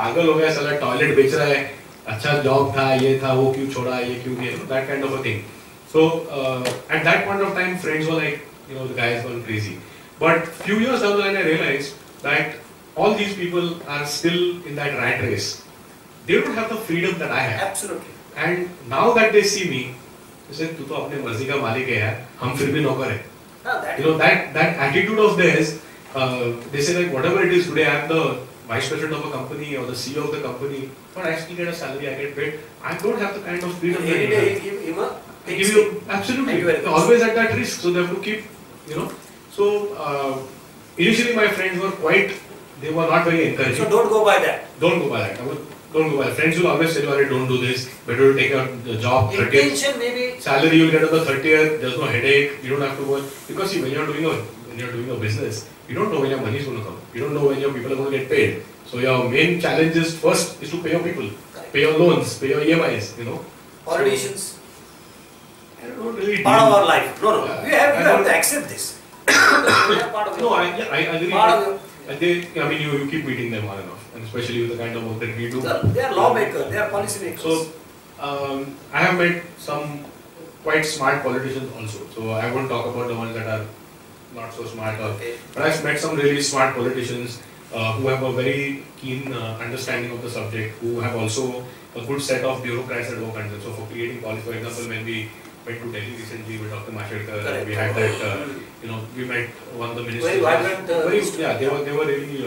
पागल हो गया साला टॉयलेट बेच रहा है अच्छा जॉब था ये था वो क्यों छोड़ा ये क्यों ये that kind of a thing. So at that point of time friends were like the guy has gone crazy. But few years down the line I realized that all these people are still in that rat race. They don't have the freedom that I have. Absolutely. And now that they see me, they say, "तू तो अपने मर्जी का मालिक है यार, हम फिर भी नौकर हैं." That attitude of theirs, they say like whatever it is today, I am the vice president of a company or the CEO of the company, but I still get a salary, I get paid. I don't have the kind of freedom that you have. They give you absolutely. They're always at that risk, so they have to keep, So initially my friends were they were not very encouraging. So don't go by that. Don't go by that. Don't go by that. Friends will always tell you, don't do this. Better to take a job. Intention maybe. Salary you'll get on the 30th. There's no headache. You don't have to work because see, when you're doing a business, you don't know when your money is going to come. You don't know when your people are going to get paid. So your main challenge is first is to pay your people, pay your loans, pay your EMIs. Politicians. I don't really. Part of our life. No. You have to accept this. I agree. You keep meeting them on and off, and especially with the kind of work that we do. They are lawmakers, they are policy makers. So, I have met some quite smart politicians also. So, I won't talk about the ones that are not so smart. But I've met some really smart politicians who have a very keen understanding of the subject, who have also a good set of bureaucrats that work under. So, for creating policy, for example, when we went to Delhi recently with Dr. Mashirkar, we had that, we met one of the ministers. Very vibrant. They were really,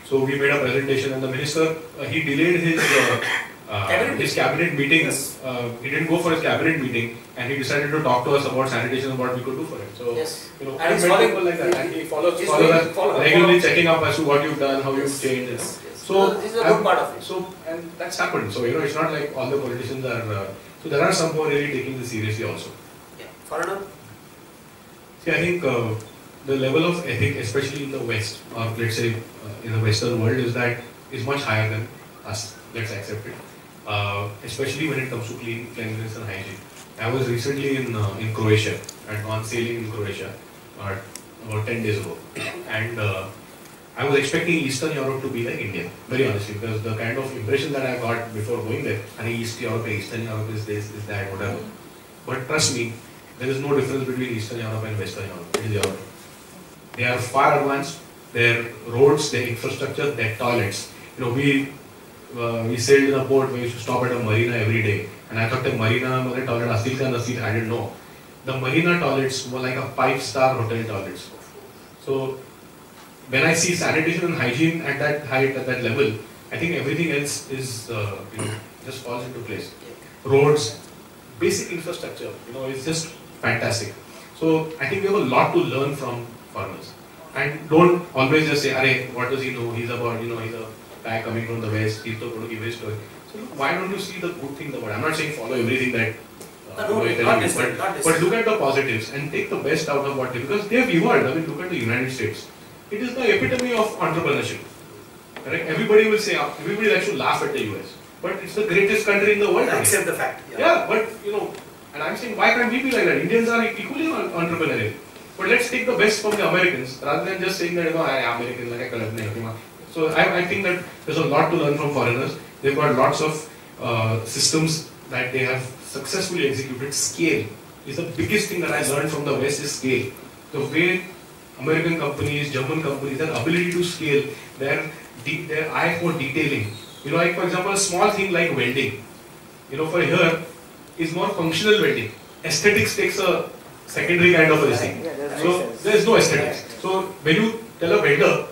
so we made a presentation and the minister, he delayed his cabinet meeting. Yes. He didn't go for his cabinet meeting and he decided to talk to us about sanitation and what we could do for it. So, yes. I met people like that and he follows us regularly checking up as to what you've done, how you've changed. Yes. So, this is a good part of it. So, and that's happened. So, it's not like all the politicians are, so there are some who are really taking this seriously also. Yeah. Foreigner? See, I think the level of ethic, especially in the West, or let's say in the Western world, is much higher than us. Let's accept it. Especially when it comes to cleanliness and hygiene. I was recently in Croatia. I had gone sailing in Croatia about 10 days ago, and I was expecting Eastern Europe to be like India, very honestly, because the kind of impression that I got before going there, Eastern Europe is this, is that, whatever. But trust me, there is no difference between Eastern Europe and Western Europe. It is Europe. They are far advanced. Their roads, their infrastructure, their toilets. We sailed in a port. We used to stop at a marina every day, and I thought the marina toilet I didn't know. The marina toilets were like a 5-star hotel toilets. So when I see sanitation and hygiene at that height, at that level, I think everything else is just falls into place. Roads, basic infrastructure, it's just fantastic. So I think we have a lot to learn from foreigners. And don't always just say, "Arey, what does he know? He's about, he's a guy coming from the West. He's going to give his story." So why don't you see the good things about it? I'm not saying follow everything that but look at the positives and take the best out of what they, because they have evolved. Look at the United States. It is the epitome of entrepreneurship. Correct? Everybody will say, everybody likes to laugh at the US, but it's the greatest country in the world. Accept the fact. Yeah, but and I'm saying, why can't we be like that? Indians are equally entrepreneurial. But let's take the best from the Americans rather than just saying that I'm American, like I. So I think that there's a lot to learn from foreigners. They've got lots of systems that they have successfully executed. Scale is the biggest thing that I learned from the West is scale. The way American companies, German companies, their ability to scale, their eye for detailing. Like for example, a small thing like welding. For here is more functional welding. Aesthetics takes a secondary kind of a thing. So there is no aesthetics. So when you tell a welder,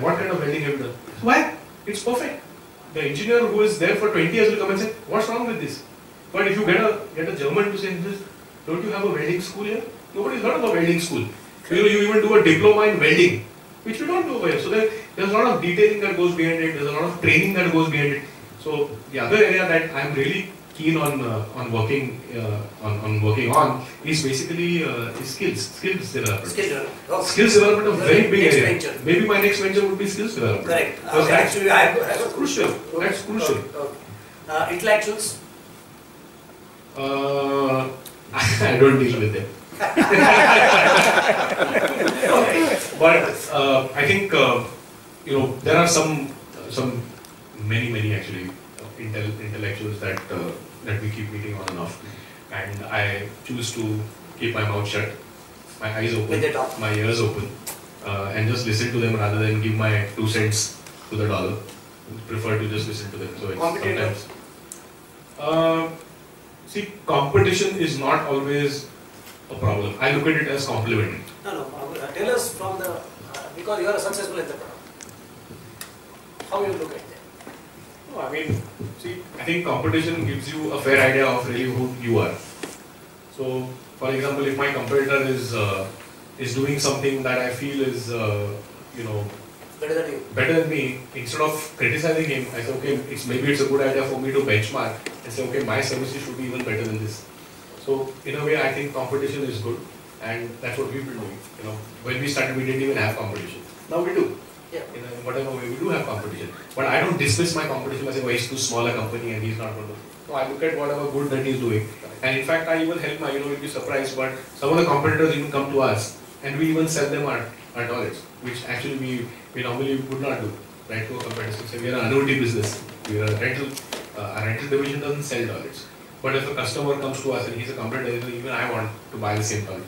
what kind of welding have you done? Why? It's perfect. The engineer who is there for 20 years will come and say, what's wrong with this? But if you get a German to say this, don't you have a welding school here? Nobody's heard of a welding school. So you even do a diploma in welding, which we don't do over here. So there's a lot of detailing that goes behind it. There's a lot of training that goes behind it. So the other area that I'm really keen on working on is basically skills development. Skills development is a very big area. Venture. Maybe my next venture would be skills development. Correct. Because actually, that's crucial. That's crucial. Intellectuals. I don't deal with them. But I think there are some many actually intellectuals that we keep meeting on and off, and I choose to keep my mouth shut, my eyes open, my ears open, and just listen to them rather than give my 2 cents to the dollar. Prefer to just listen to them. So it's sometimes. See, competition is not always a problem. I look at it as complementary. No. Tell us from the because you are a successful entrepreneur. How you look at that? No, I mean, see, I think competition gives you a fair idea of really who you are. So, for example, if my competitor is doing something that I feel is better than me, instead of criticizing him, I say, okay, maybe it's a good idea for me to benchmark and say, okay, my services should be even better than this. So, in a way, I think competition is good, and that's what we've been doing. When we started, we didn't even have competition. Now we do. Yeah. In whatever way, we do have competition. But I don't dismiss my competition by saying, oh, he's too small a company and he's not going to. No, I look at whatever good that he's doing. And in fact, I even help my, you'll be surprised, but some of the competitors even come to us and we even sell them our toilets, which actually we normally would not do, right, to a competitor. So we are an annuity business. We are a rental, our rental division doesn't sell toilets. But if a customer comes to us and he's a competitor, even I want to buy the same toilet.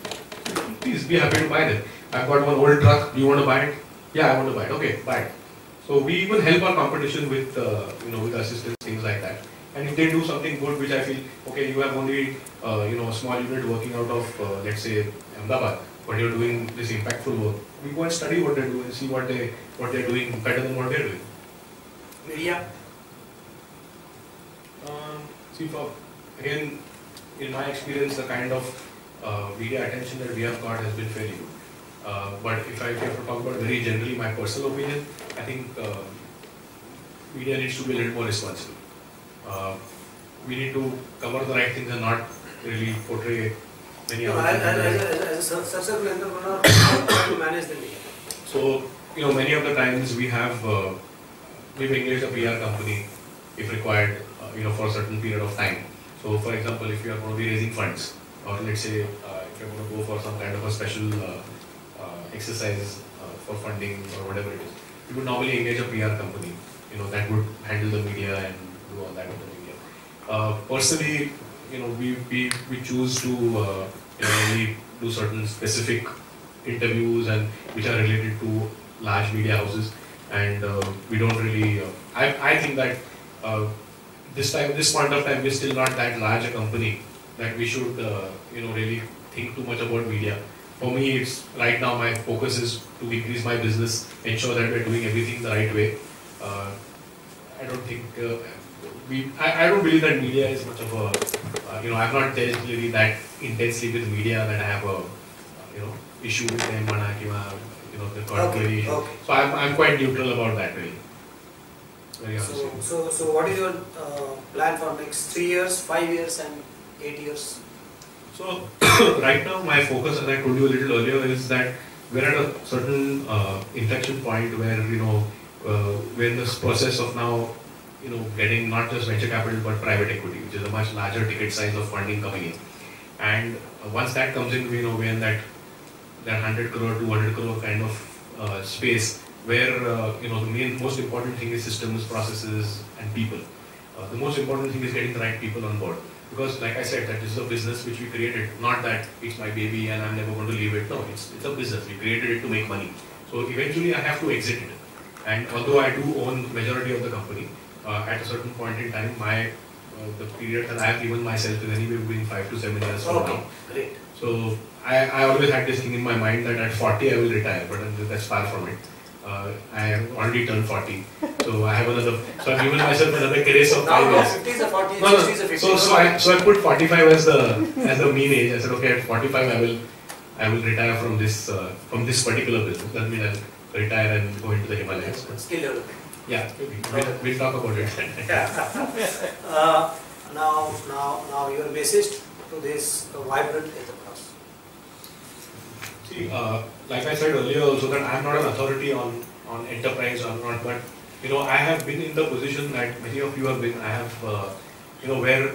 Please be happy to buy them. I've got one old truck, do you want to buy it? Yeah, I want to buy it. Okay, buy it. So we even help our competition with, with assistance, things like that. And if they do something good, which I feel, okay, you have only, a small unit working out of, let's say, Ahmedabad, but you're doing this impactful work. We go and study what they do and see what they're doing better than what they're doing. Media. Again, in my experience, the kind of media attention that we have got has been fairly good. But if I have to talk about very generally my personal opinion, I think media needs to be a little more responsible. We need to cover the right things and not really portray many other things. As a successful entrepreneur, how to manage the media? So, many of the times we've engaged a PR company if required, for a certain period of time. So, for example, if you are going to be raising funds, or let's say if you're going to go for some kind of a special exercise for funding or whatever it is, you would normally engage a PR company, that would handle the media and do all that with the media. Personally, we choose to really do certain specific interviews and which are related to large media houses, and we don't really. I think that this point of time, we're still not that large a company that we should really think too much about media. For me, it's right now my focus is to increase my business, ensure that we're doing everything the right way. I don't think I don't believe that media is much of a I've not dealt really that intensely with media that I have a issue with them the quality issue. Okay. So I'm quite neutral about that really. Very honestly. So what is your plan for next 3 years, 5 years, and 8 years? So right now my focus, as I told you a little earlier, is that we're at a certain inflection point where we're in this process of now getting not just venture capital but private equity, which is a much larger ticket size of funding coming in. And once that comes in, we're in that 100 crore, 200 crore kind of space where the most important thing is systems, processes, and people. The most important thing is getting the right people on board. Because like I said, that this is a business which we created, not that it's my baby and I'm never going to leave it. No, it's a business. We created it to make money. So eventually I have to exit it. And although I do own majority of the company, at a certain point in time, the period that I have given myself is anywhere between 5 to 7 years from now. Great. So I always had this thing in my mind that at 40 I will retire, but that's far from it. I have already turned 40, so I have so I've given myself another grace of 5 years. 50 is a 40, No, 60 is a 50. So I put 45 as the mean age. I said, okay, at 45 I will retire from this particular business. That means I'll retire and go into the Himalayas. Skill development. Yeah, we'll talk about it. Now your message to this vibrant entrepreneurs. See, like I said earlier also that I'm not an authority on enterprise or not, but I have been in the position that many of you have been. I have, where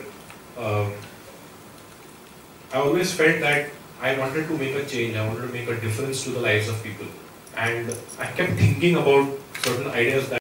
I always felt that I wanted to make a change. I wanted to make a difference to the lives of people, and I kept thinking about certain ideas that